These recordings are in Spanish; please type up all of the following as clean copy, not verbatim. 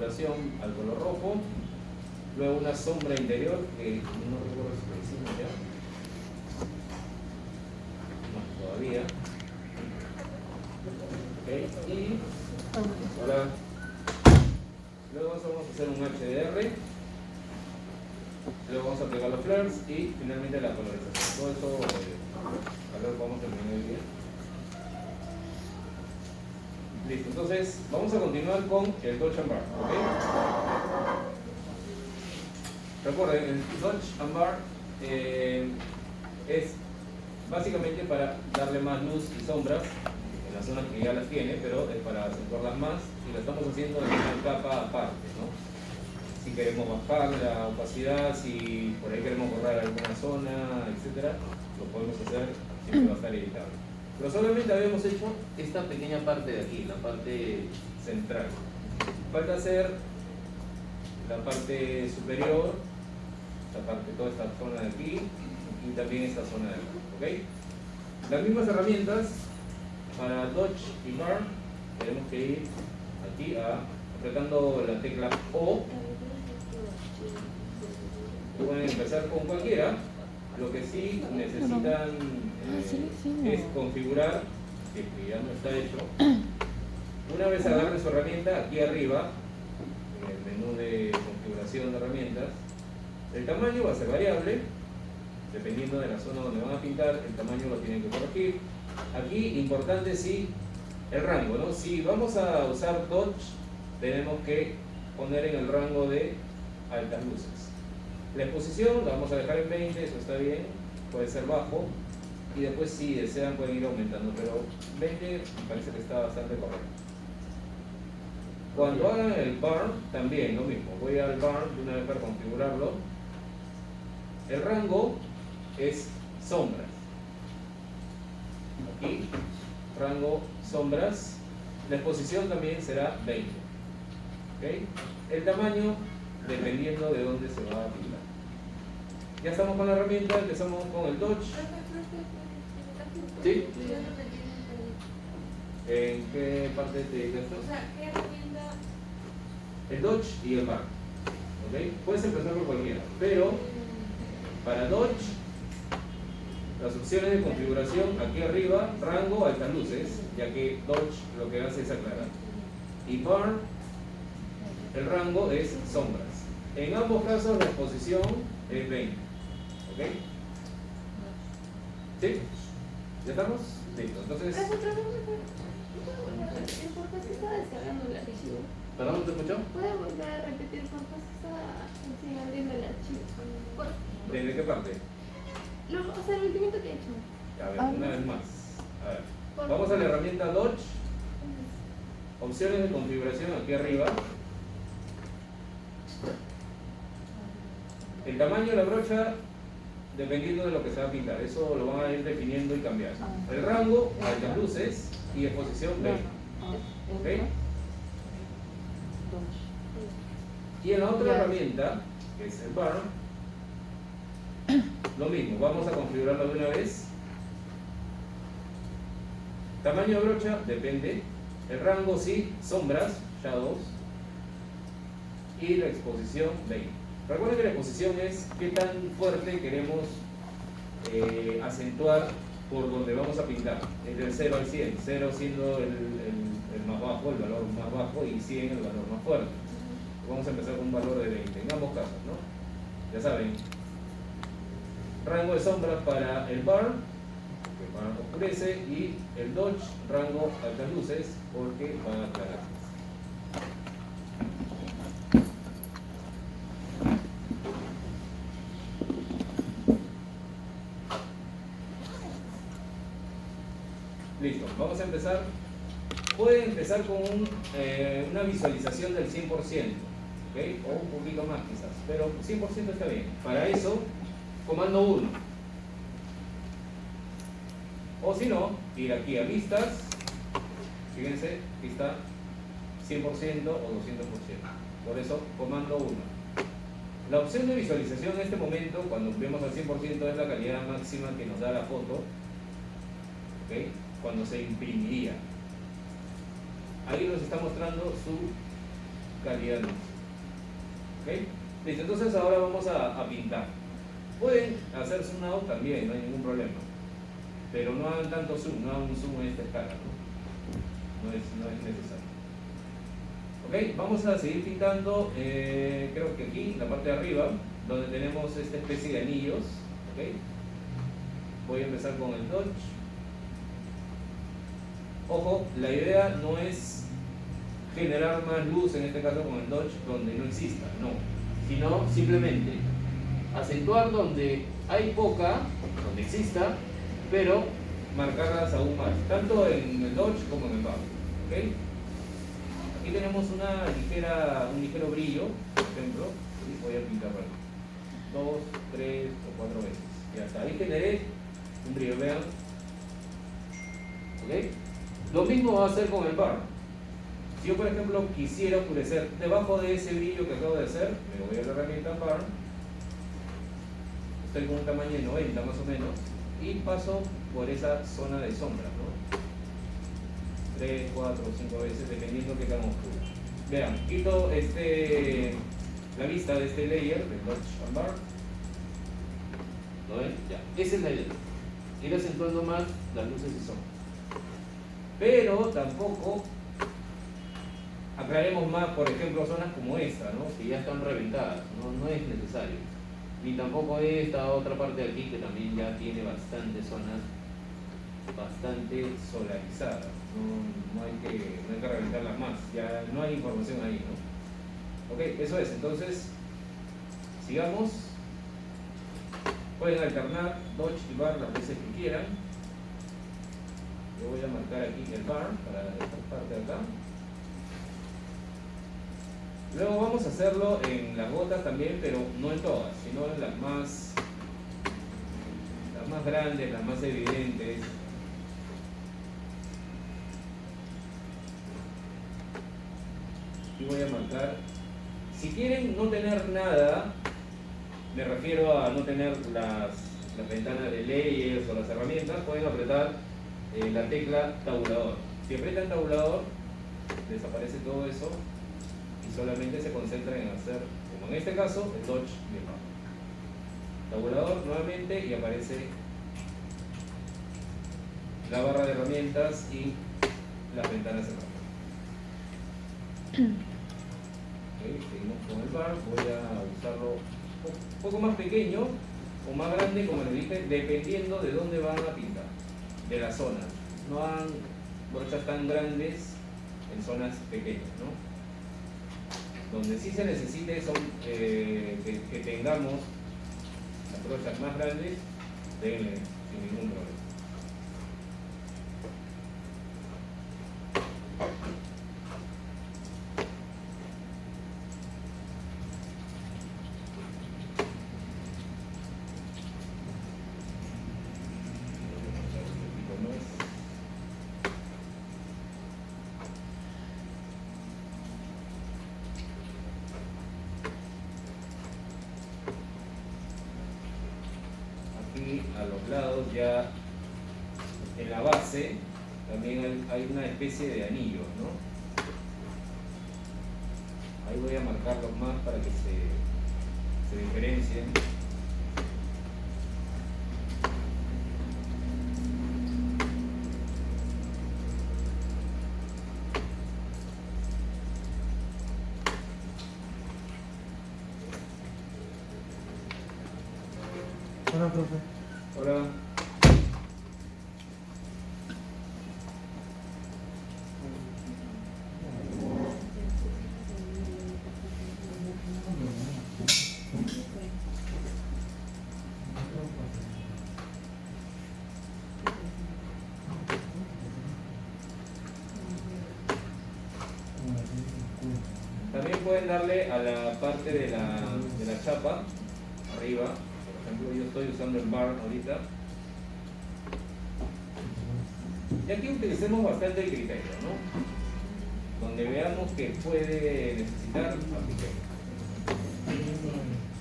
saturación al color rojo, luego una sombra interior que no recuerdo si lo hicimos ya, no, todavía, ok, y ahora luego vamos a hacer un HDR, luego vamos a pegar los flares y finalmente la colorización. Todo eso a ver, vamos a terminar el día. Listo, entonces vamos a continuar con el Dodge and Bar, ¿ok? Recuerden, el Dodge and Bar es básicamente para darle más luz y sombras en las zonas que ya las tiene, pero es para acentuarlas más y lo estamos haciendo en una capa aparte, ¿no? Si queremos bajar la opacidad, si por ahí queremos borrar alguna zona, etcétera, lo podemos hacer, siempre va a estar editable. Pero solamente habíamos hecho esta pequeña parte de aquí, la parte central. Falta hacer la parte superior, toda esta zona de aquí y también esta zona de aquí, ¿ok? Las mismas herramientas para Dodge y Bar, tenemos que ir aquí apretando la tecla O. Pueden empezar con cualquiera. Lo que sí necesitan es configurar, que ya no está hecho. Una vez agarren su herramienta, aquí arriba, en el menú de configuración de herramientas, el tamaño va a ser variable, dependiendo de la zona donde van a pintar, el tamaño lo tienen que corregir. Aquí, importante, sí, el rango, ¿no? Si vamos a usar Dodge, tenemos que poner en el rango de altas luces. La exposición la vamos a dejar en 20, eso está bien, puede ser bajo, y después si desean pueden ir aumentando, pero 20 me parece que está bastante correcto. Cuando hagan el Bar, también lo mismo, voy al Bar de una vez para configurarlo. El rango es sombras. Aquí, rango sombras, la exposición también será 20. ¿Okay? El tamaño, dependiendo de dónde se va a pintar. Ya estamos con la herramienta, empezamos con el Dodge. ¿Sí? ¿En qué parte te esto? O sea, ¿qué herramienta? El Dodge y el Bar. ¿Okay? Puedes empezar por cualquiera, pero para Dodge, las opciones de configuración aquí arriba, rango, altas luces, ya que Dodge lo que hace es aclarar. Y Bar, el rango es sombras. En ambos casos la exposición es 20. ¿Ok? ¿Sí? ¿Ya estamos? Listo. Entonces. ¿Por qué se está descargando el archivo? ¿Perdón? ¿No te escuchó? ¿Puede volver a repetir por qué se está abriendo el archivo? ¿Desde qué parte? O sea, el último que he hecho. A ver, una vez más. A ver. Vamos a la herramienta Dodge. Opciones de configuración aquí arriba. El tamaño de la brocha, dependiendo de lo que se va a pintar, eso lo van a ir definiendo y cambiar. El rango, altas luces y exposición 20. ¿Ok? Y en la otra herramienta, que es el Bar, lo mismo, vamos a configurarlo de una vez. Tamaño de brocha, depende. El rango sí, sombras, shadows. Y la exposición 20. Recuerden que la exposición es qué tan fuerte queremos acentuar por donde vamos a pintar. Es del 0 al 100, 0 siendo el más bajo, el valor más bajo, y 100 el valor más fuerte. Vamos a empezar con un valor de 20, en ambos casos, ¿no? Ya saben, rango de sombras para el Bar, que va a oscurece, y el Dodge, rango altas luces, porque va a aclarar. Listo, vamos a empezar. Pueden empezar con una visualización del 100%, ¿okay? O un poquito más quizás, pero 100% está bien. Para eso, comando 1. O si no, ir aquí a vistas. Fíjense, aquí está 100% o 200%. Por eso, comando 1. La opción de visualización en este momento, cuando vemos al 100%, es la calidad máxima que nos da la foto. ¿Okay? Cuando se imprimiría. Ahí nos está mostrando su calidad de luz. ¿Ok? Listo, entonces ahora vamos a pintar. Pueden hacer zoom out también, no hay ningún problema. Pero no hagan tanto zoom, no hagan un zoom en esta escala, ¿no? No es necesario. Ok, vamos a seguir pintando, creo que aquí, la parte de arriba, donde tenemos esta especie de anillos. Ok, voy a empezar con el Dodge. Ojo, la idea no es generar más luz, en este caso con el Dodge, donde no exista, no, sino simplemente acentuar donde hay poca, donde exista, pero marcarlas aún más, tanto en el Dodge como en el Bar. ¿Okay? Aquí tenemos un ligero brillo, por ejemplo, y voy a pintarlo 2, 3 o 4 veces. Y hasta ahí generé un brillo, vean. ¿Ok? Lo mismo va a hacer con el bar. Si yo, por ejemplo, quisiera oscurecer debajo de ese brillo que acabo de hacer, me voy a la herramienta bar, estoy con un tamaño de 90 más o menos, y paso por esa zona de sombra, ¿no? 3, 4 o 5 veces, dependiendo que tan oscuro. Vean, quito la vista de este layer, de Dodge and Bar. ¿Lo ven? Ya, esa es la idea. Ir acentuando más las luces y sombras. Pero tampoco aclaremos más, por ejemplo, zonas como esta, ¿no? Que ya están reventadas, no es necesario. Ni tampoco esta otra parte de aquí que también ya tiene bastantes zonas bastante solarizadas. No hay que reventarlas más, ya no hay información ahí, ¿no? Ok, eso es, entonces sigamos. Pueden alternar Dodge y Bar las veces que quieran. Yo voy a marcar aquí el Bar para esta parte de acá. Luego vamos a hacerlo en las gotas también, pero no en todas, sino en las más grandes, las más evidentes. Y voy a marcar. Si quieren no tener nada, me refiero a no tener las ventanas de layers o las herramientas, pueden apretar la tecla tabulador. Si aprietan tabulador, desaparece todo eso y solamente se concentran en hacer, como en este caso, el Dodge y el Bar. Tabulador nuevamente y aparece la barra de herramientas y las ventanas cerradas. Okay, seguimos con el Bar. Voy a usarlo un poco más pequeño o más grande, como les dije, dependiendo de dónde van a pintar, de la zona. No hagan brochas tan grandes en zonas pequeñas, ¿no? Donde sí se necesite son que tengamos las brochas más grandes, denle sin ningún problema. A los lados ya en la base también hay una especie de anillo, ¿no? Ahí voy a marcarlos más para que se diferencien. Hola, profe. Hola. También pueden darle a la parte de la chapa, arriba. Por ejemplo, yo estoy usando el bar ahorita. Y aquí utilicemos bastante el criterio, ¿no? Donde veamos que puede necesitar, apliquemos.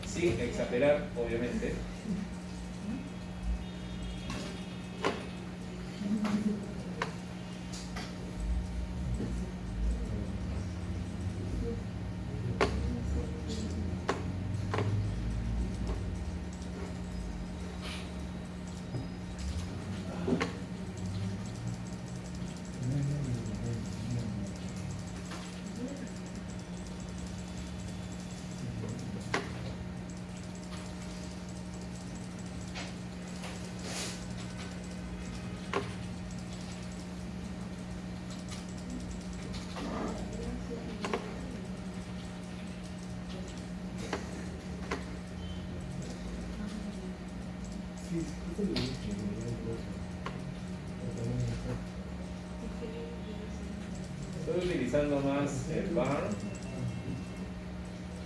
Sin exagerar, obviamente. utilizando más el bar,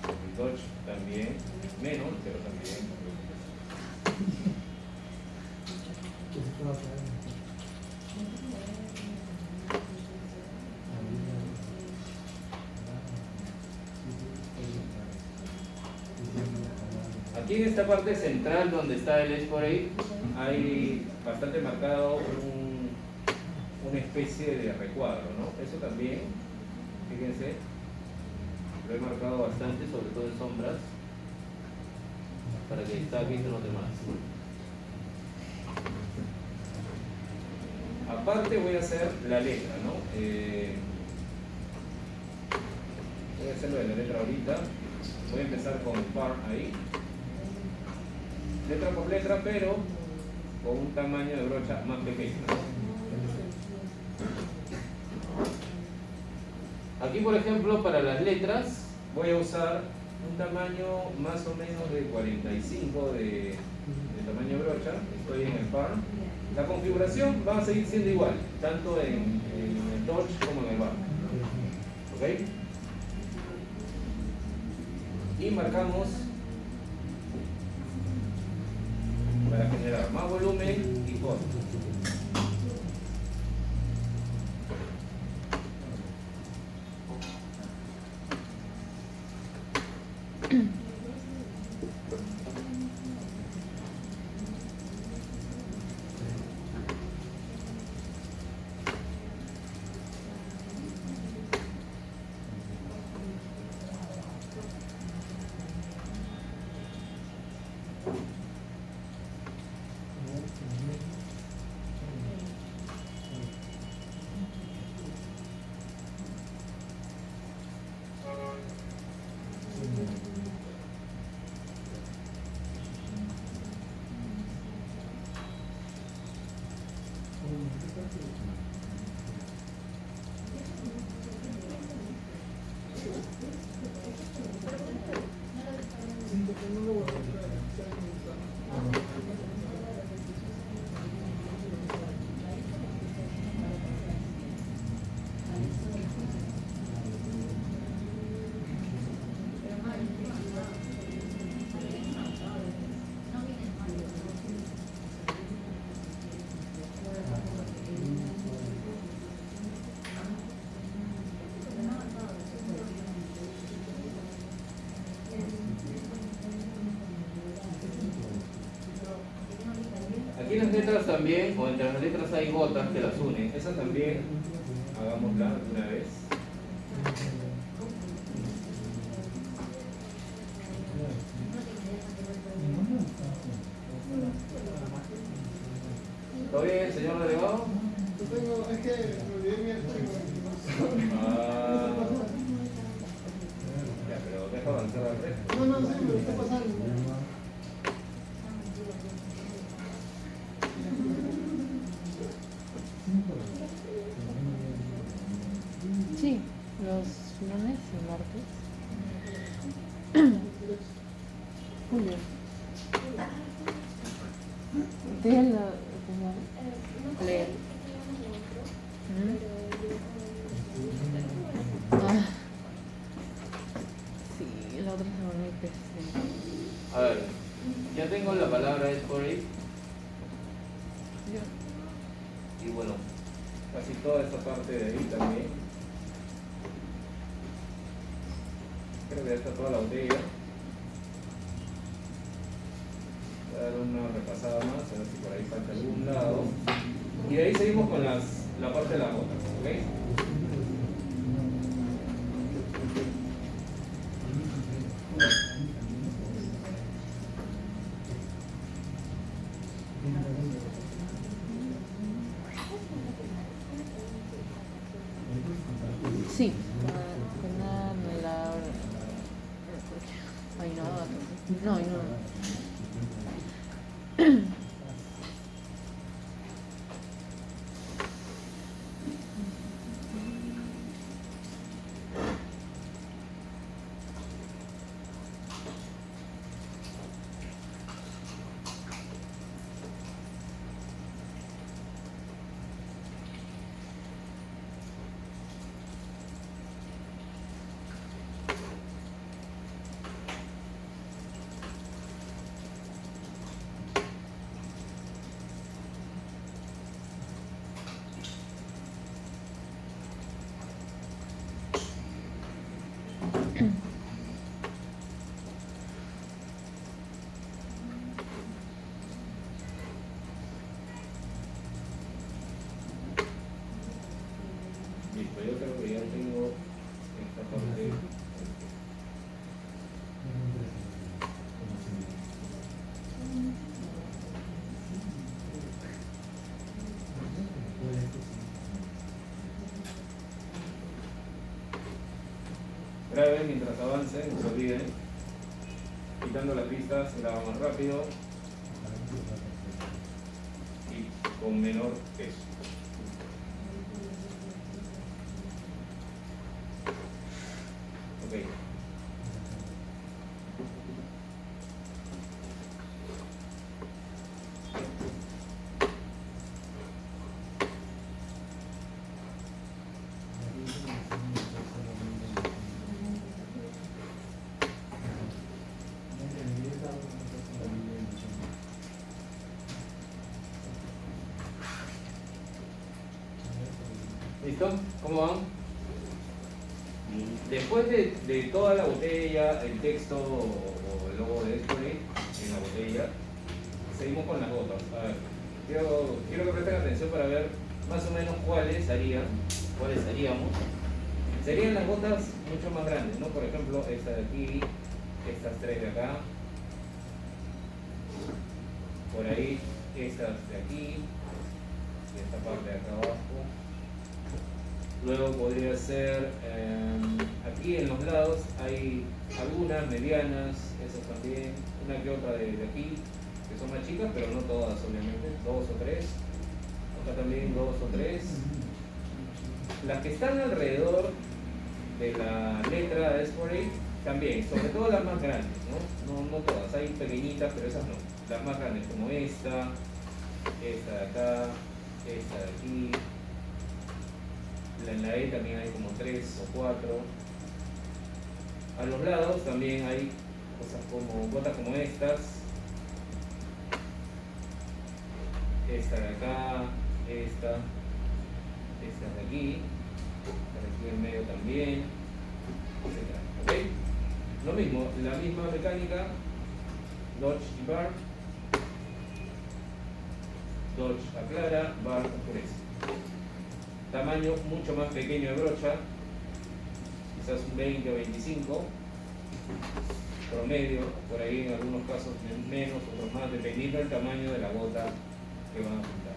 el Dodge también, menos, pero también. Aquí en esta parte central donde está el Sporade hay bastante marcado una especie de recuadro, ¿no? Eso también, fíjense, lo he marcado bastante, sobre todo en sombras, para que destaque y se note más. Aparte voy a hacer la letra, ¿no? Voy a hacerlo de la letra ahorita. Voy a empezar con el par ahí. Letra por letra, pero con un tamaño de brocha más pequeño, ¿no? Aquí, por ejemplo, para las letras voy a usar un tamaño más o menos de 45 de tamaño brocha. Estoy en el par. La configuración va a seguir siendo igual, tanto en el touch como en el bar. ¿Ok? Y marcamos para generar más volumen y fondo. Aquí las letras también, o entre las letras hay gotas que las unen. Esa también, hagámosla de una vez. ¿Todo bien, señor delegado? Es que me olvidé mi archivo. Ya, pero deja avanzar al resto. No, sí, me lo está pasando. Sí, los lunes y martes. Julio. Déjenlo como leer. Ah. Sí, la otra semana hay que hacer. A ver, ya tengo la palabra Sporade y bueno, casi toda esta parte de ahí también. Creo que ya está toda la botella. Voy a dar una repasada más, a ver si por ahí falta algún lado. Y de ahí seguimos con la parte de las gotas, ¿ok? Sí, con la... Ay, no, no, no. ustedes mientras avancen, no se olviden. Quitando las pistas, graba más rápido y con menor peso. Ok. ¿Listo? ¿Cómo van? Después de toda la botella, el texto o el logo de Xpray en la botella, seguimos con las gotas. A ver, quiero que presten atención para ver más o menos cuáles haríamos. Serían las gotas mucho más grandes, ¿no? Por ejemplo, esta de aquí, estas tres de acá, por ahí, estas de aquí, y esta parte de acá abajo. Luego podría ser, aquí en los lados hay algunas medianas, esas también, una que otra de aquí, que son más chicas, pero no todas obviamente, 2 o 3. Acá también 2 o 3. Las que están alrededor de la letra de Xpray también, sobre todo las más grandes, no todas, hay pequeñitas, pero esas no. Las más grandes como esta de acá, esta de aquí. En la E también hay como 3 o 4. A los lados también hay cosas como gotas como estas. Esta de acá, esta de aquí en medio también, etc. ¿Ok? Lo mismo, la misma mecánica, Dodge y Bar. Dodge aclara, Bar oscurece. Tamaño mucho más pequeño de brocha, quizás un 20 o 25, promedio, por ahí en algunos casos menos, otros más, dependiendo del tamaño de la gota que van a pintar.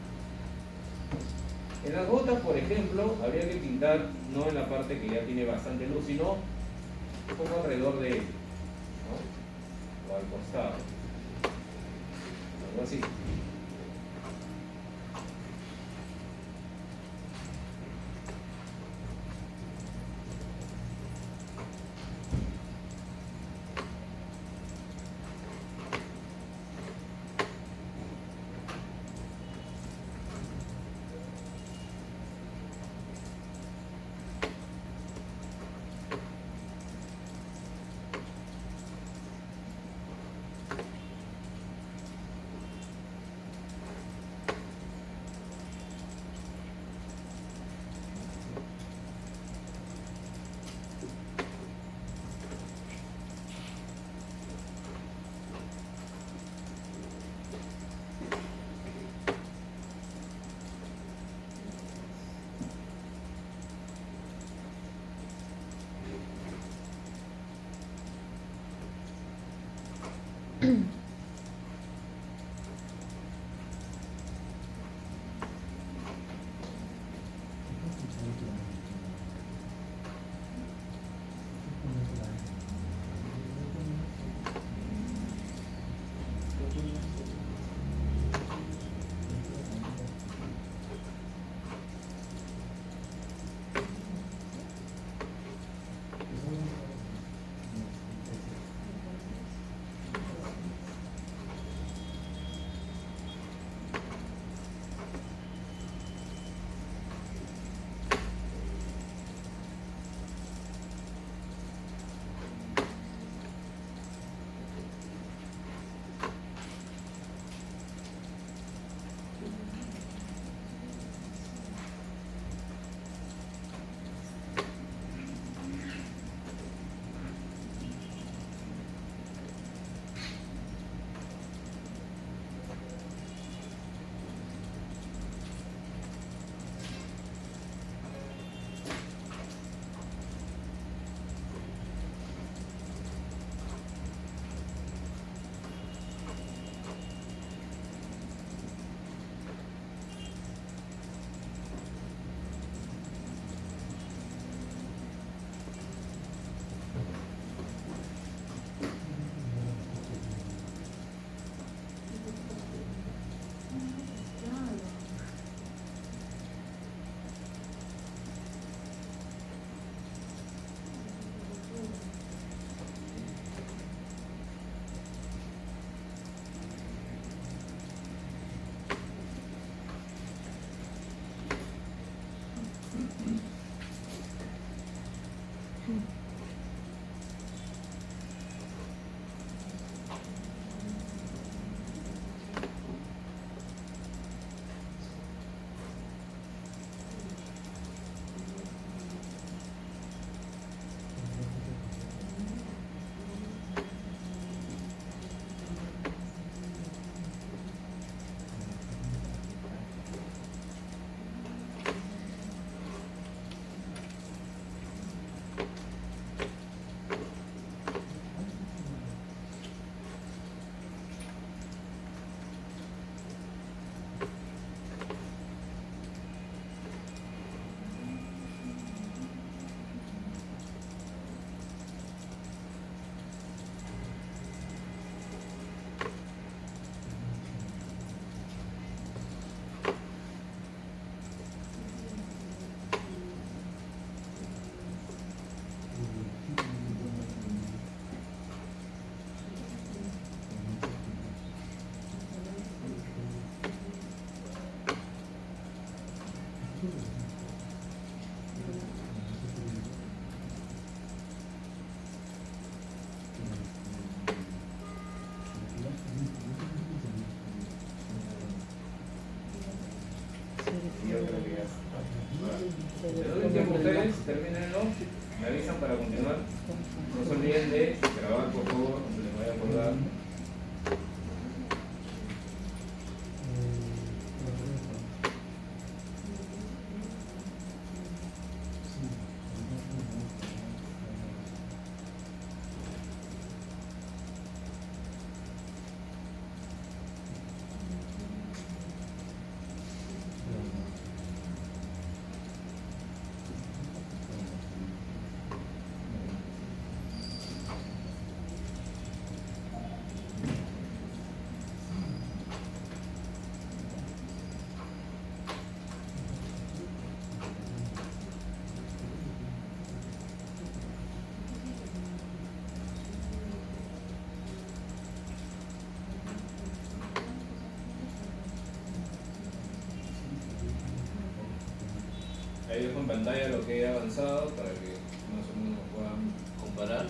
En las gotas, por ejemplo, habría que pintar no en la parte que ya tiene bastante luz, sino un poco alrededor de él, ¿no? O al costado, algo así. olviden de grabar, por favor, no se les vaya a acordar. Ahí dejo en pantalla lo que he avanzado para que más o menos puedan comparar.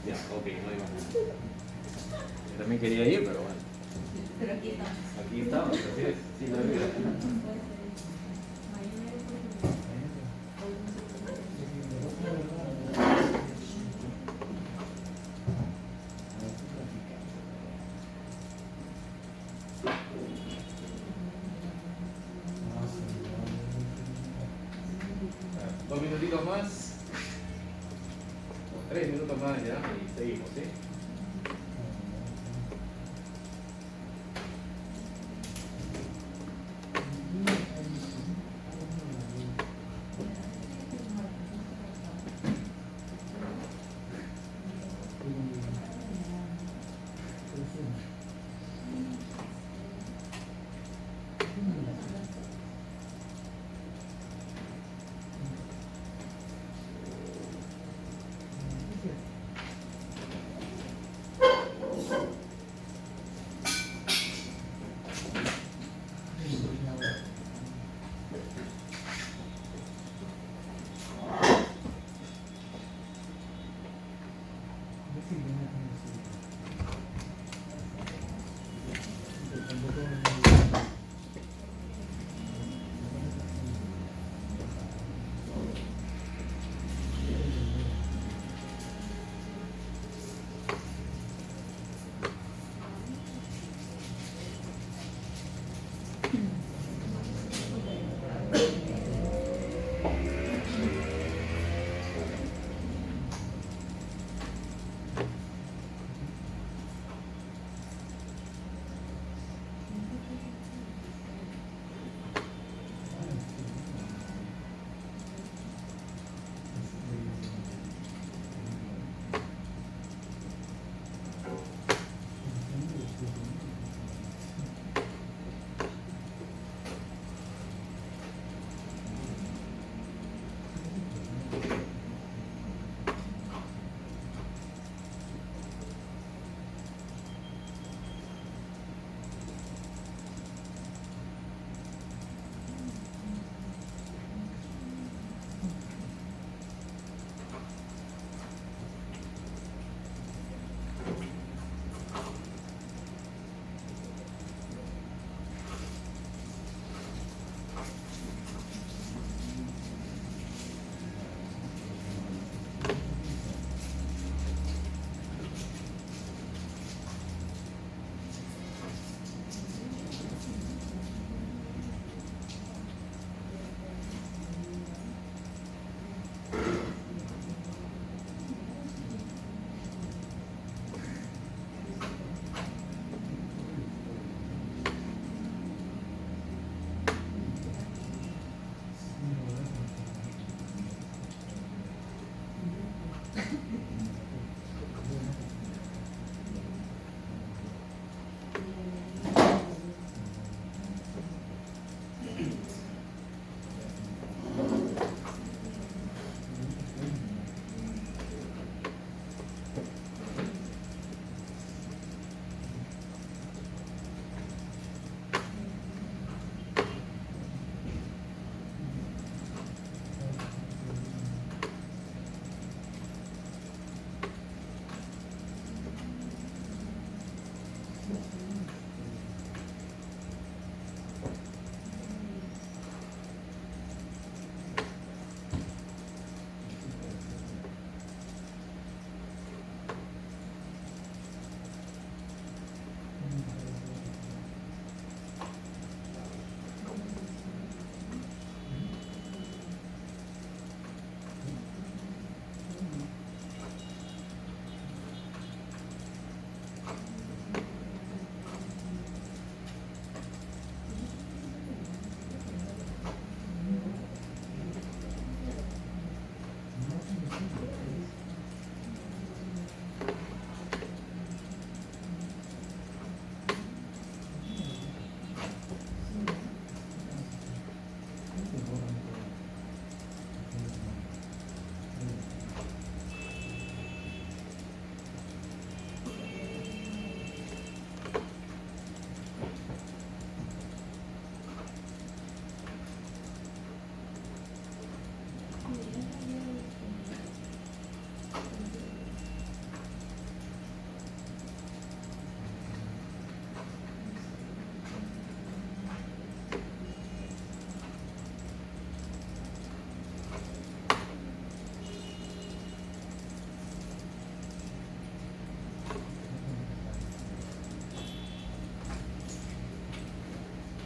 Ya, ok, no hay más. Yo también quería ir, pero bueno. Pero aquí estamos. Aquí estamos, así es. Sí, la vida. Dos minutitos más. 3 minutos más ya y seguimos, ¿sí?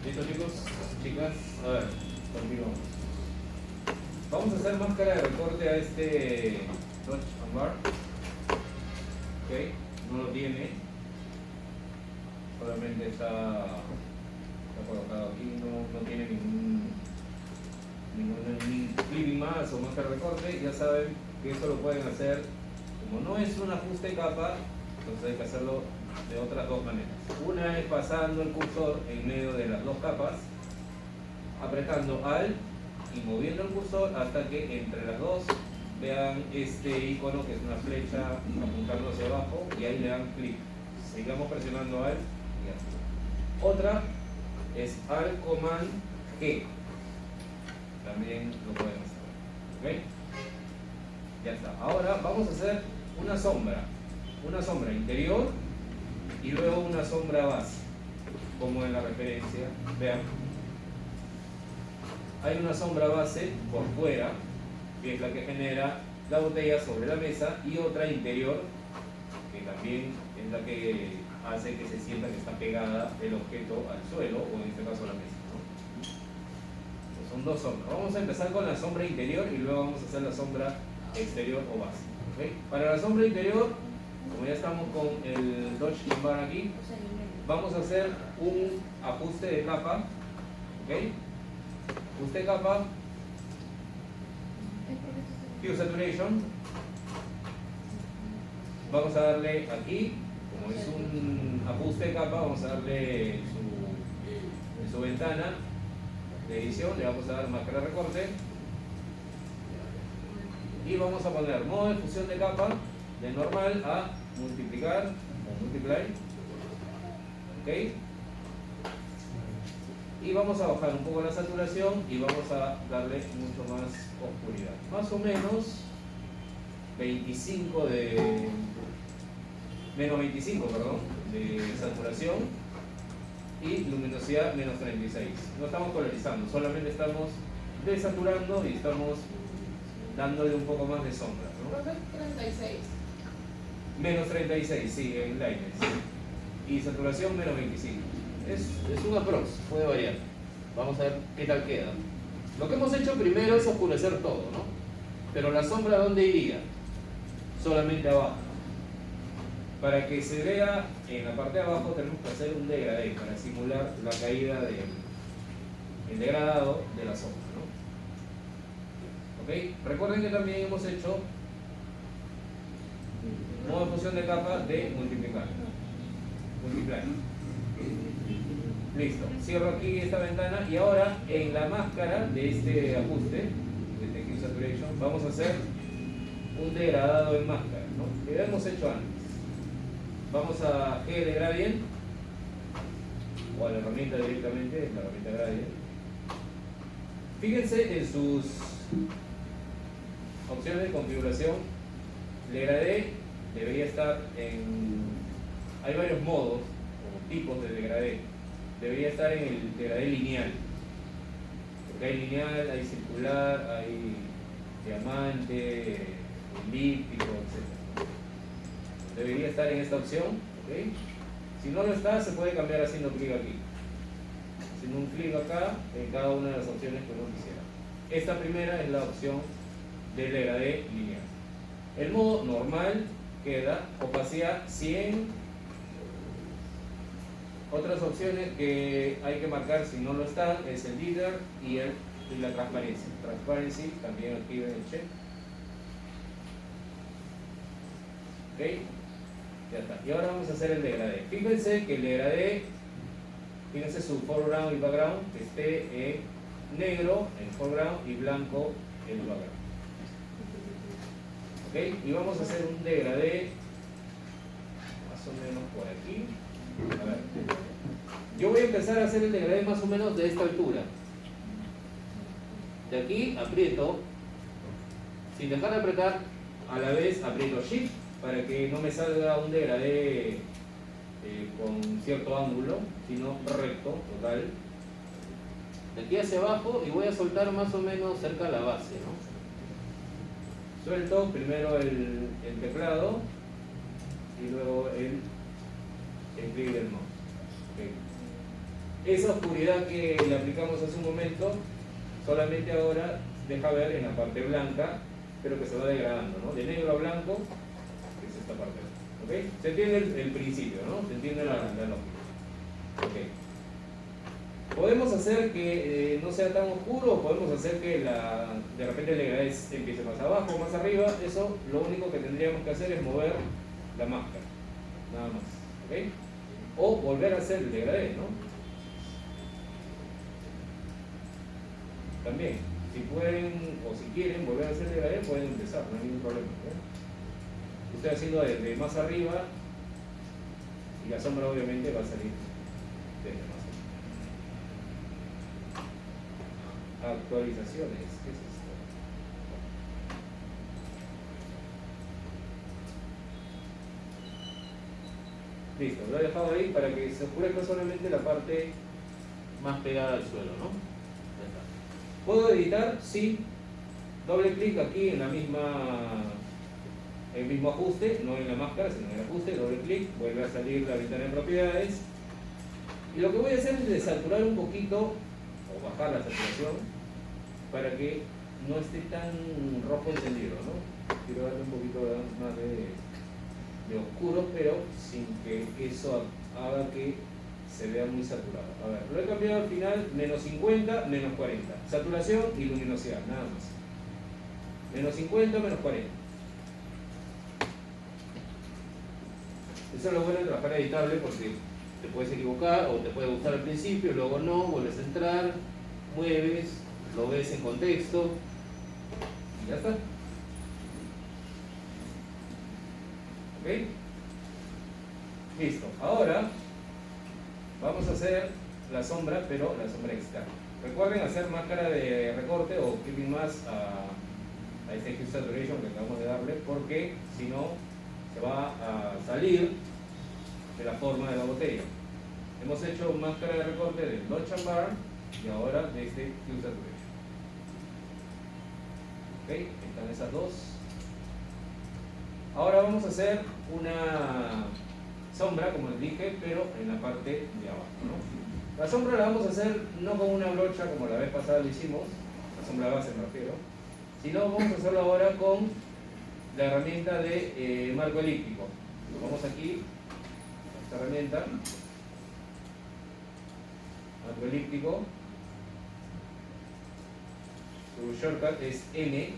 ¿Listo, chicos? Chicas, a ver, continuamos. Vamos a hacer máscara de recorte a este Dodge Ambar. Ok, no lo tiene, solamente está colocado aquí, no tiene ningún clipping más o máscara de recorte. Ya saben que eso lo pueden hacer, como no es un ajuste de capa, entonces hay que hacerlo de otras dos maneras. Una es pasando el cursor en medio de las dos capas, apretando Alt y moviendo el cursor hasta que entre las dos vean este icono que es una flecha apuntando hacia abajo y ahí le dan clic. Sigamos presionando Alt y ya. Otra es Alt Command G. También lo pueden hacer. ¿Ok? Ya está. Ahora vamos a hacer una sombra interior y luego una sombra base, como en la referencia. Vean, hay una sombra base por fuera, que es la que genera la botella sobre la mesa, y otra interior, que también es la que hace que se sienta que está pegada el objeto al suelo, o en este caso a la mesa, ¿no? Pues son dos sombras. Vamos a empezar con la sombra interior y luego vamos a hacer la sombra exterior o base. ¿Okay? Para la sombra interior, como ya estamos con el Dodge Ambar aquí, vamos a hacer un ajuste de capa. ¿Ok? Ajuste de capa, Hue Saturation. Vamos a darle aquí, como es un ajuste de capa, vamos a darle en su ventana de edición, le vamos a dar máscara de recorte. Y vamos a poner modo de fusión de capa de normal a multiplicar o multiply. ¿Ok? Y vamos a bajar un poco la saturación y vamos a darle mucho más oscuridad. Más o menos 25 de... menos 25, perdón, de saturación y luminosidad menos 36. No estamos polarizando, solamente estamos desaturando y estamos dándole un poco más de sombra, ¿no? 36. Menos 36, sí, en lightness. Y saturación menos 25. Es un aprox, puede variar. Vamos a ver qué tal queda. Lo que hemos hecho primero es oscurecer todo, ¿no? Pero la sombra, ¿dónde iría? Solamente abajo. Para que se vea en la parte de abajo tenemos que hacer un degradé para simular la caída el degradado de la sombra, ¿no? ¿Ok? Recuerden que también hemos hecho modo de fusión de capa de multiplicar. Listo. Cierro aquí esta ventana y ahora en la máscara de este ajuste, de Hue Saturation, vamos a hacer un degradado en máscara, ¿no? Que ya hemos hecho antes. Vamos a G de Gradient o a la herramienta directamente, la herramienta Gradient. Fíjense en sus opciones de configuración. El degradé debería estar en... hay varios modos o tipos de degradé. Debería estar en el degradé lineal. Porque hay lineal, hay circular, hay diamante, elíptico, etc. Debería estar en esta opción. ¿Okay? Si no lo está, se puede cambiar haciendo clic aquí. Haciendo un clic acá en cada una de las opciones que uno quisiera. Esta primera es la opción del degradé lineal. El modo normal queda opacidad 100. Otras opciones que hay que marcar si no lo están es el jitter y la transparencia. Transparency también activen el check. Ok, ya está. Y ahora vamos a hacer el degradé. Fíjense que el degradé, fíjense su foreground y background, que esté en negro el foreground y blanco el background. Ok, y vamos a hacer un degradé más o menos por aquí. A ver. Yo voy a empezar a hacer el degradé más o menos de esta altura. De aquí aprieto, sin dejar de apretar, a la vez aprieto Shift para que no me salga un degradé con cierto ángulo, sino recto, total. De aquí hacia abajo y voy a soltar más o menos cerca de la base, ¿no? Suelto primero el teclado y luego el clic del mouse. Okay. esa oscuridad que le aplicamos hace un momento, solamente ahora deja ver en la parte blanca, pero que se va degradando, ¿no? De negro a blanco, que es esta parte. ¿Ok? Se entiende el principio, ¿no? Se entiende la lógica. Ok. Podemos hacer que no sea tan oscuro, o podemos hacer que de repente el degradez empiece más abajo, más arriba. Eso lo único que tendríamos que hacer es mover la máscara, nada más. ¿Ok? O volver a hacer el degradez, ¿no? También, si pueden o si quieren volver a hacer el degradez, pueden empezar, no hay ningún problema. Estoy haciendo desde más arriba y la sombra obviamente va a salir desde más arriba. Actualizaciones, ¿qué es esto? Listo, lo he dejado ahí para que se oscurezca solamente la parte más pegada al suelo, ¿no? Ya está. ¿Puedo editar? Sí. Doble clic aquí en el mismo ajuste, no en la máscara, sino en el ajuste, doble clic, vuelve a salir la ventana de propiedades. Y lo que voy a hacer es desaturar un poquito, o bajar la saturación, para que no esté tan rojo encendido, ¿no? Quiero darle un poquito más de oscuro, pero sin que eso haga que se vea muy saturado. A ver, lo he cambiado al final, menos 50, menos 40. Saturación y luminosidad, nada más. Menos 50, menos 40. Eso es lo bueno de trabajar editable porque te puedes equivocar o te puede gustar al principio, luego no, vuelves a entrar, mueves, lo ves en contexto y ya está. ¿Ok? Listo. Ahora vamos a hacer la sombra, pero la sombra externa. Recuerden hacer máscara de recorte o clipping mask a este hue saturation que acabamos de darle, porque si no se va a salir de la forma de la botella. Hemos hecho máscara de recorte del Dolce & Bar y ahora de este hue saturation. Ok, están esas dos. Ahora vamos a hacer una sombra, como les dije, pero en la parte de abajo, ¿no? La sombra la vamos a hacer no con una brocha como la vez pasada lo hicimos, la sombra base me refiero, sino vamos a hacerlo ahora con la herramienta de marco elíptico. Vamos aquí a esta herramienta, marco elíptico, su shortcut es M.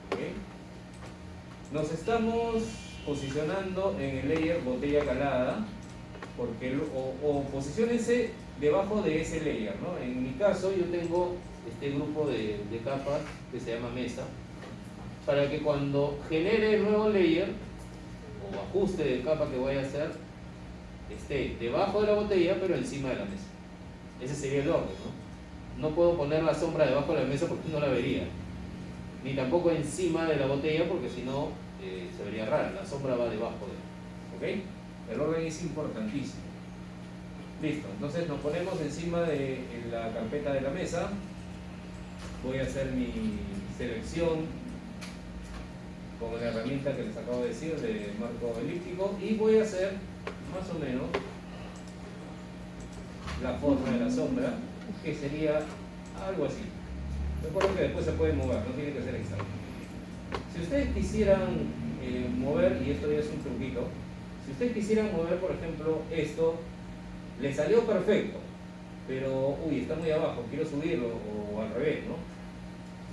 ¿Okay? Nos estamos posicionando en el layer botella calada, porque o posiciónense debajo de ese layer, ¿no? En mi caso yo tengo este grupo de capas que se llama mesa, para que cuando genere el nuevo layer o ajuste de capa que voy a hacer esté debajo de la botella pero encima de la mesa. Ese sería el orden, ¿no? No puedo poner la sombra debajo de la mesa porque no la vería, ni tampoco encima de la botella porque si no se vería rara, la sombra va debajo de ella. ¿Ok? El orden es importantísimo. Listo, entonces nos ponemos encima de la carpeta de la mesa. Voy a hacer mi selección con la herramienta que les acabo de decir de marco elíptico y voy a hacer más o menos la forma de la sombra, que sería algo así. Recuerden que después se puede mover, no tiene que ser exacto. Si ustedes quisieran mover, y esto ya es un truquito, si ustedes quisieran mover, por ejemplo, esto, le salió perfecto, pero, uy, está muy abajo, quiero subirlo, o al revés, ¿no?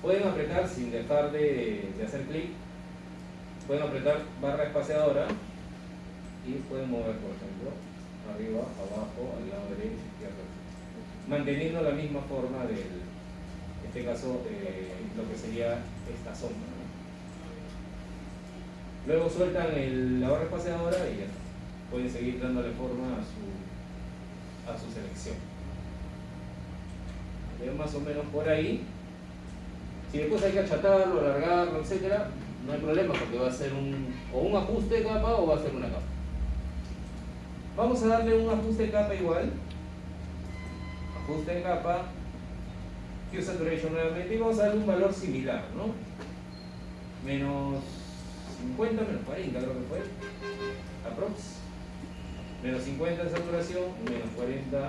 Pueden apretar sin dejar de hacer clic, pueden apretar barra espaciadora y pueden mover, por ejemplo, arriba, abajo, al lado derecho, izquierda, manteniendo la misma forma del, en este caso, lo que sería esta sombra, ¿no? Luego sueltan la barra espaciadora y ya está. Pueden seguir dándole forma a su selección. ¿Ven? Más o menos por ahí. Si después hay que achatarlo, alargarlo, etcétera, no hay problema porque va a ser o un ajuste de capa o va a ser una capa. Vamos a darle un ajuste de capa igual. Ajuste de capa. Hue saturation nuevamente y vamos a darle un valor similar, ¿no? Menos 50, menos 40 creo que fue. Aprox. Menos 50 en saturación, menos 40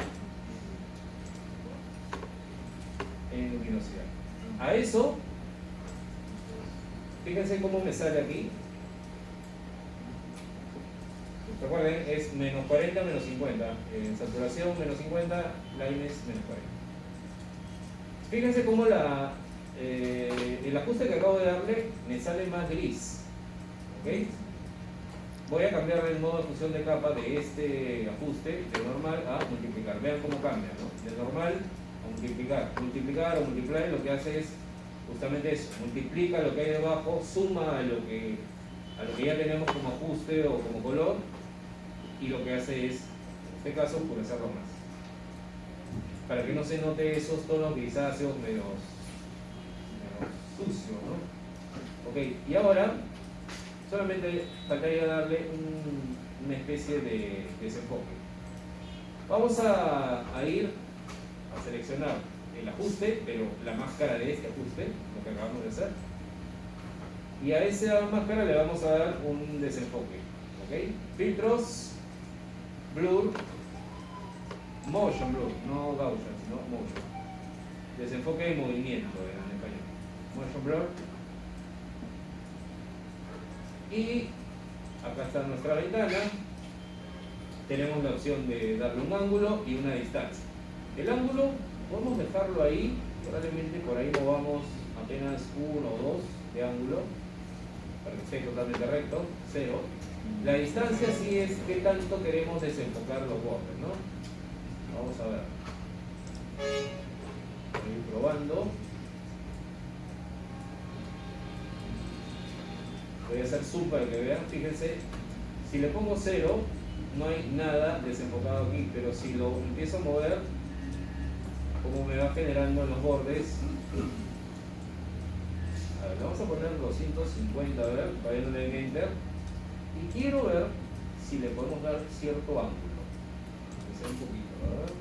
velocidad. A eso, fíjense cómo me sale aquí. Recuerden, es menos 40, menos 50. En saturación, menos 50, line es menos 40. Fíjense cómo el ajuste que acabo de darle me sale más gris. ¿Ok? Voy a cambiar el modo de fusión de capa de este ajuste de normal a multiplicar. Vean cómo cambia, ¿no? De normal a multiplicar. Multiplicar o multiplicar lo que hace es justamente eso. Multiplica lo que hay debajo, suma a lo que ya tenemos como ajuste o como color, y lo que hace es, en este caso, oscurecerlo más. Para que no se note esos tonos grisáceos medio sucios, ¿no? Ok, y ahora solamente faltaría darle una especie de desenfoque. Vamos a ir a seleccionar el ajuste, pero la máscara de este ajuste, lo que acabamos de hacer. Y a esa máscara le vamos a dar un desenfoque. ¿Ok? Filtros, blur, motion blur, no Gaussian, sino motion. Desenfoque de movimiento en español. Motion blur. Y acá está nuestra ventana. Tenemos la opción de darle un ángulo y una distancia. El ángulo podemos dejarlo ahí, probablemente por ahí movamos apenas 1 o 2 de ángulo para que esté totalmente recto, 0. La distancia sí es qué tanto queremos desenfocar los bordes, ¿no? Vamos a ver. Voy a ir probando. Voy a hacer zoom para que vean. Fíjense, si le pongo 0, no hay nada desenfocado aquí, pero si lo empiezo a mover, como me va generando en los bordes. A ver, vamos a poner 250, a ver, vayándole en Enter. Y quiero ver si le podemos dar cierto ángulo. Que sea un poquito, ¿verdad?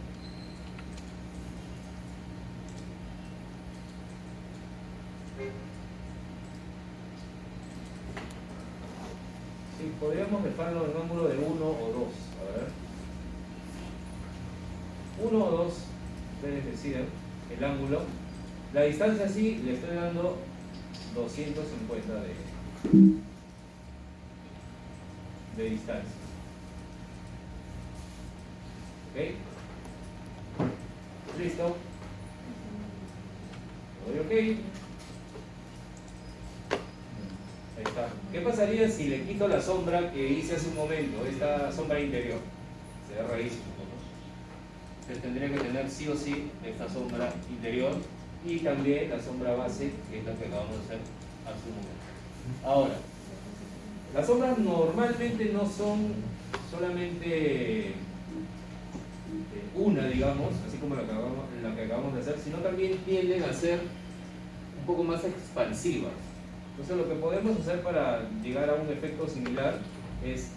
Sí, podríamos dejarlo en un ángulo de 1 o 2. A ver. 1 o 2, ustedes deciden el ángulo. La distancia sí, le estoy dando 250 de distancia. ¿Ok? Listo. Doy OK. Ahí está. ¿Qué pasaría si le quito la sombra que hice hace un momento? Esta sombra interior. Se ve rarísimo, ¿no? Entonces tendría que tener sí o sí esta sombra interior y también la sombra base, que es la que acabamos de hacer hace un momento. Ahora, las sombras normalmente no son solamente una, digamos, así como la que acabamos de hacer, sino también tienden a ser un poco más expansivas. Entonces lo que podemos hacer para llegar a un efecto similar es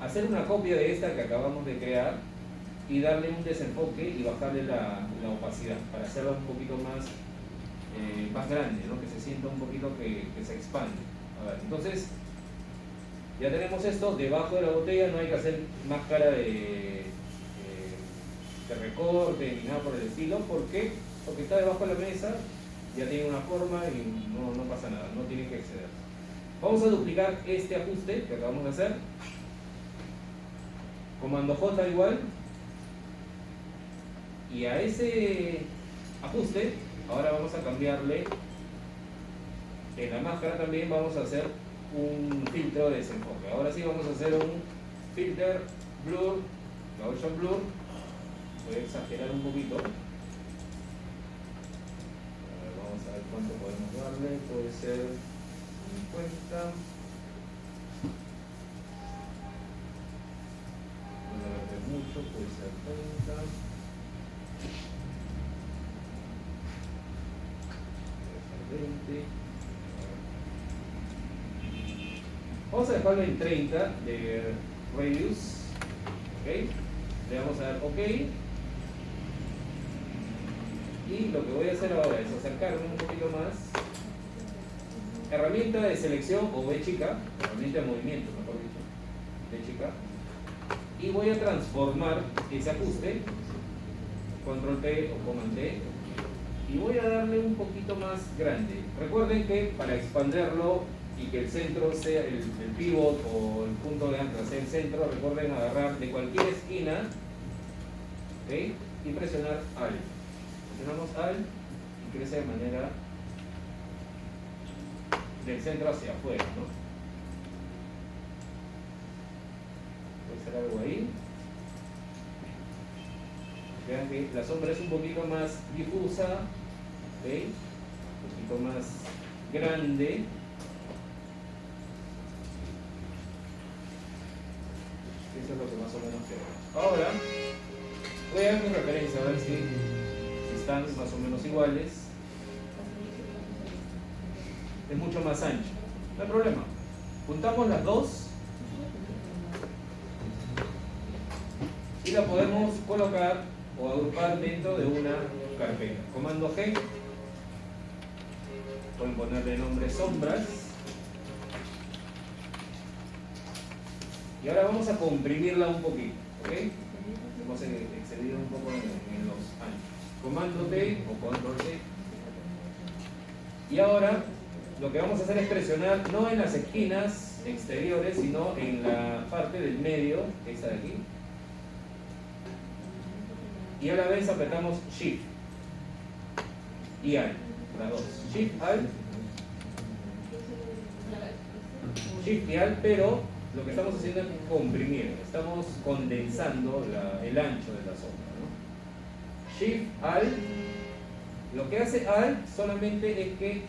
hacer una copia de esta que acabamos de crear y darle un desenfoque y bajarle la opacidad para hacerla un poquito más grande, ¿no? Que se sienta un poquito que se expande. A ver, entonces ya tenemos esto. Debajo de la botella no hay que hacer máscara de recorte ni nada por el estilo. ¿Por qué? Porque está debajo de la mesa, ya tiene una forma y no pasa nada, no tiene que exceder. Vamos a duplicar este ajuste que acabamos de hacer. Comando J igual. Y a ese ajuste, ahora vamos a cambiarle, en la máscara también vamos a hacer un filtro de desenfoque. Ahora sí vamos a hacer un filter blur, Gaussian blur. Voy a exagerar un poquito. A ver, vamos a ver cuánto podemos darle. Puede ser 50. Puede haber mucho, puede ser 30. Puede ser 20. Vamos a dejarlo en 30 de radius. ¿Ok? Le vamos a dar OK. Y lo que voy a hacer ahora es acercarme un poquito más. Herramienta de selección o B chica, herramienta de movimiento, mejor dicho, B chica. Y voy a transformar ese ajuste, Control P o Command T, y voy a darle un poquito más grande. Recuerden que para expanderlo y que el centro sea el pivot o el punto de ancla sea el centro, recuerden agarrar de cualquier esquina, ¿ok? Y presionar Alt. Presionamos Alt y crece de manera del centro hacia afuera, ¿no? Voy a hacer algo ahí. Vean que la sombra es un poquito más difusa, ¿ok? Un poquito más grande. Eso es lo que más o menos queda. Ahora, voy a dar mi referencia, a ver si están más o menos iguales. Es mucho más ancho. No hay problema. Juntamos las dos y la podemos colocar o agrupar dentro de una carpeta. Comando G. Pueden ponerle nombre sombras. Y ahora vamos a comprimirla un poquito, ¿ok? Hemos excedido un poco en los anchos. Comando T o Control T. Y ahora lo que vamos a hacer es presionar no en las esquinas exteriores, sino en la parte del medio, esta de aquí. Y a la vez apretamos Shift y Alt, las dos. Shift, Alt, Shift y Alt, pero lo que estamos haciendo es comprimir, estamos condensando el ancho de la sombra, ¿no? Shift, Alt, lo que hace Alt solamente es que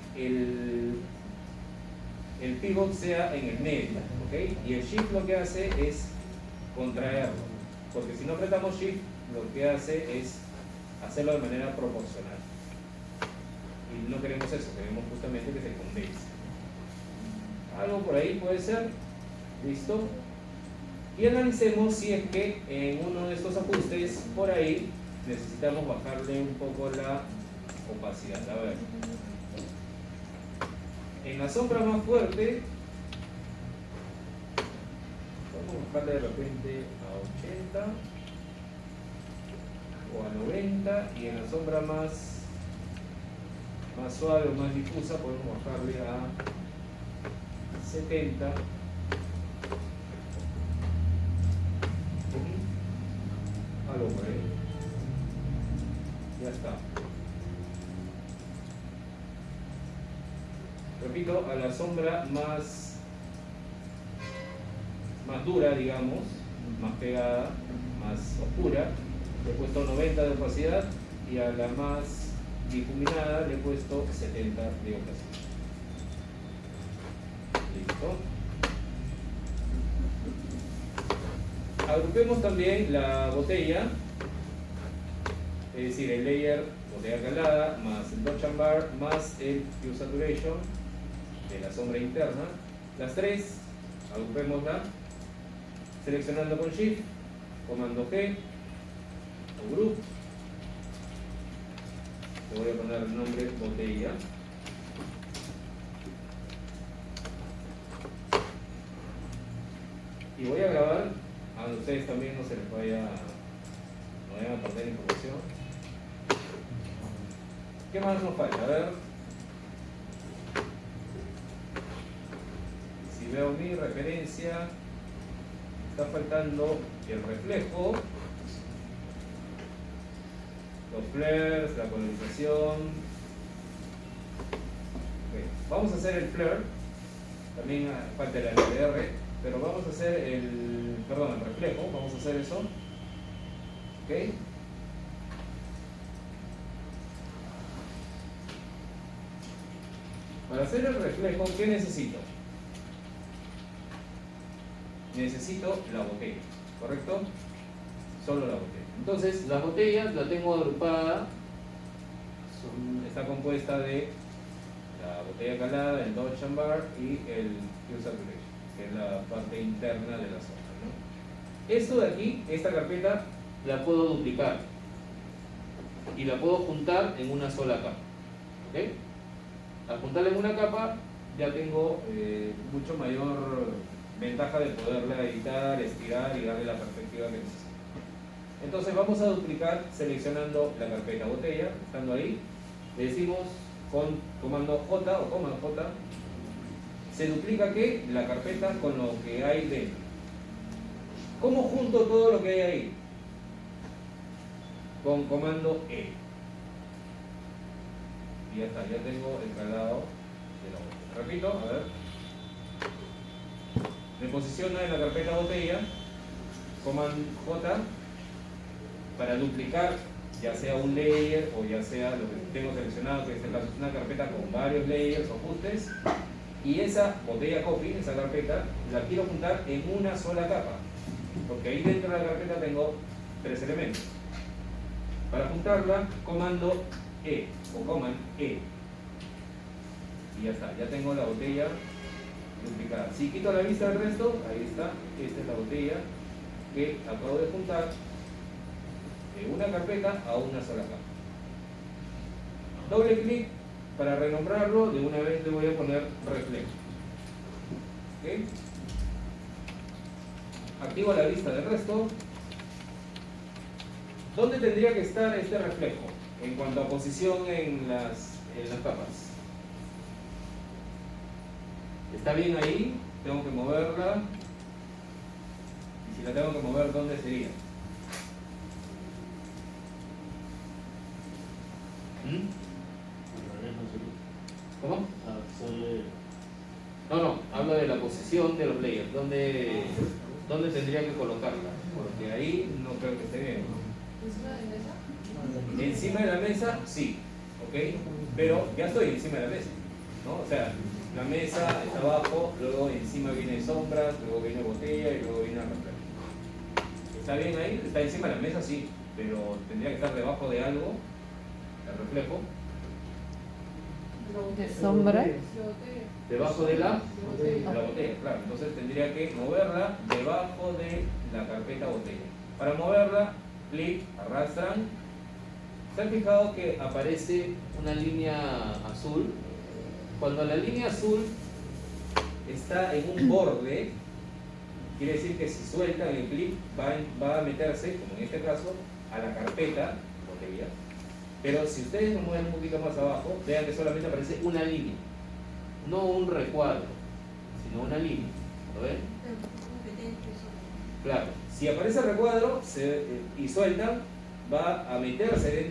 el pivot sea en el medio, ¿ok? Y el Shift lo que hace es contraerlo, porque si no apretamos Shift, lo que hace es hacerlo de manera proporcional. Y no queremos eso, queremos justamente que se condense. Algo por ahí puede ser. ¿Listo? Y analicemos si es que en uno de estos ajustes, por ahí, necesitamos bajarle un poco la opacidad. A ver. En la sombra más fuerte, vamos a bajarle de repente a 80 o a 90, y en la sombra más suave o más difusa podemos bajarle a 70. Algo por ahí. Ya está. Repito, a la sombra más dura, digamos, más pegada, más oscura, le he puesto 90 de opacidad, y a la más difuminada le he puesto 70 de opacidad. Listo. Agrupemos también la botella, es decir, el layer botella calada más el dodge and bar más el hue saturation de la sombra interna. Las tres, agrupémosla seleccionando con Shift, comando G o Group. Le voy a poner el nombre botella. Y voy a grabar a ustedes también no se les vayan a perder información. ¿Qué más nos falta? A ver. Si veo mi referencia, está faltando el reflejo, los flares, la polarización. Okay. Vamos a hacer el flare, también falta el HDR, pero vamos a hacer el reflejo, vamos a hacer eso. ¿Ok? Para hacer el reflejo, ¿qué necesito? Necesito la botella, ¿correcto? Solo la botella. Entonces, las botellas la tengo agrupada, está compuesta de la botella calada, el dodge and bar y el hue saturation, que es la parte interna de la sombra, ¿no? Esto de aquí, esta carpeta, la puedo duplicar y la puedo juntar en una sola capa. ¿Ok? Al juntarla en una capa, ya tengo mucho mayor ventaja de poderla editar, estirar y darle la perspectiva que necesito. Entonces vamos a duplicar seleccionando la carpeta botella, estando ahí, le decimos con comando J o comando J, se duplica ¿qué? La carpeta con lo que hay dentro. ¿Cómo junto todo lo que hay ahí? Con comando E. Y ya está, ya tengo el calado de la botella. Repito, a ver. Me posiciono en la carpeta botella, comando J, para duplicar ya sea un layer o ya sea lo que tengo seleccionado, que en este caso es una carpeta con varios layers o ajustes, y esa botella copy, esa carpeta, la quiero juntar en una sola capa, porque ahí dentro de la carpeta tengo 3 elementos. Para juntarla, comando E o command E, y ya está, ya tengo la botella duplicada. Si quito la vista del resto, ahí está, esta es la botella que acabo de juntar de una carpeta a una sola capa. Doble clic para renombrarlo, de una vez le voy a poner reflejo. ¿Okay? Activo la vista del resto. ¿Dónde tendría que estar este reflejo en cuanto a posición en las capas? ¿Está bien ahí? ¿Tengo que moverla? Y si la tengo que mover, ¿dónde sería? ¿Cómo? No, hablo de la posición de los layers. ¿Dónde tendría que colocarla? Porque ahí no creo que esté bien. ¿Encima de mesa? Encima de la mesa, sí, ¿ok? Pero ya estoy encima de la mesa, ¿no? O sea, la mesa está abajo, luego encima viene sombras, luego viene botella y luego viene reflejo. ¿Está bien ahí? Está encima de la mesa, sí, pero tendría que estar debajo de algo, el reflejo. Sombra. Debajo de la botella, claro. Entonces tendría que moverla debajo de la carpeta botella. Para moverla, clic, arrastran. ¿Se han fijado que aparece una línea azul? Cuando la línea azul está en un borde, quiere decir que si sueltan el clic va a meterse, como en este caso, a la carpeta botella. Pero si ustedes lo mueven un poquito más abajo, vean que solamente aparece una línea, no un recuadro, sino una línea. ¿Lo ven? Claro, si aparece el recuadro y sueltan, va a meterse dentro